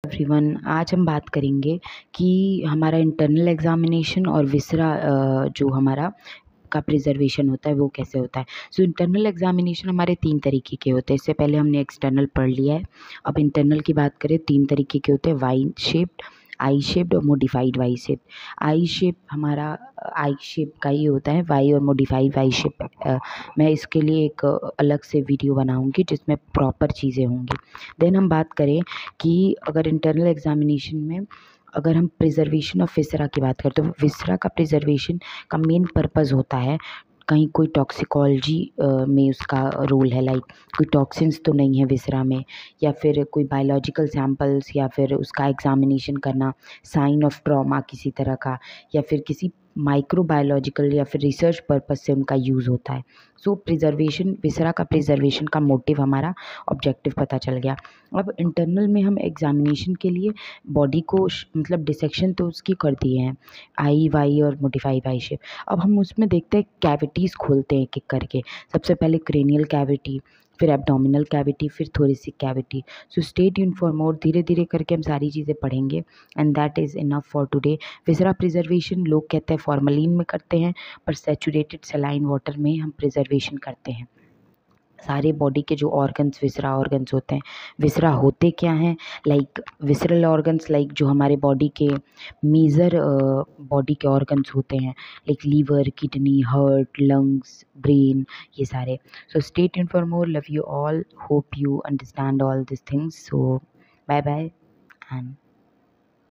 Everyone, आज हम बात करेंगे कि हमारा इंटरनल एग्जामिनेशन और विसरा जो हमारा का प्रिजर्वेशन होता है वो कैसे होता है। सो इंटरनल एग्जामिनेशन हमारे 3 तरीके के होते हैं। इससे पहले हमने एक्सटर्नल पढ़ लिया है। अब इंटरनल की बात करें, 3 तरीके के होते हैं, वाई शेप्ड, आई शेप्ड और मॉडिफाइड वाई शेप। आई शेप हमारा आई शेप का ही होता है। वाई और मॉडिफाइड वाई शेप मैं इसके लिए एक अलग से वीडियो बनाऊंगी जिसमें प्रॉपर चीज़ें होंगी। देन हम बात करें कि अगर इंटरनल एग्जामिनेशन में अगर हम प्रिजर्वेशन ऑफ विसरा की बात करें तो विसरा का प्रिजर्वेशन का मेन पर्पज़ होता है कहीं कोई टॉक्सिकोलॉजी में उसका रोल है, लाइक कोई टॉक्सिन्स तो नहीं है विसरा में, या फिर कोई बायोलॉजिकल सैम्पल्स, या फिर उसका एग्जामिनेशन करना, साइन ऑफ ट्रॉमा किसी तरह का, या फिर किसी माइक्रोबायोलॉजिकल या फिर रिसर्च पर्पस से उनका यूज़ होता है। सो प्रिजर्वेशन, विसरा का प्रिजर्वेशन का मोटिव हमारा ऑब्जेक्टिव पता चल गया। अब इंटरनल में हम एग्जामिनेशन के लिए बॉडी को मतलब डिसेक्शन तो उसकी कर दिए हैं, आई वाई और मोडिफाई वाई शेप। अब हम उसमें देखते हैं, कैविटीज़ खोलते हैं एक एक करके। सबसे पहले क्रेनियल कैविटी, फिर एब्डोमिनल कैविटी, फिर thoracic cavity. So stay tuned for मोर। धीरे धीरे करके हम सारी चीज़ें पढ़ेंगे। And that is enough for today. Viscera preservation लोग कहते हैं फॉर्मलिन में करते हैं, पर सैचुरेटेड सलाइन वाटर में हम प्रिजर्वेशन करते हैं। सारे बॉडी के जो ऑर्गन्स विसरा ऑर्गन्स होते हैं, विसरा होते क्या हैं, लाइक विसरल ऑर्गन्स, लाइक जो हमारे बॉडी के मेजर बॉडी के ऑर्गन्स होते हैं, like liver, kidney, heart, lungs, brain, ये सारे। So stay tuned for more. Love you all, hope you understand all this things. So bye bye and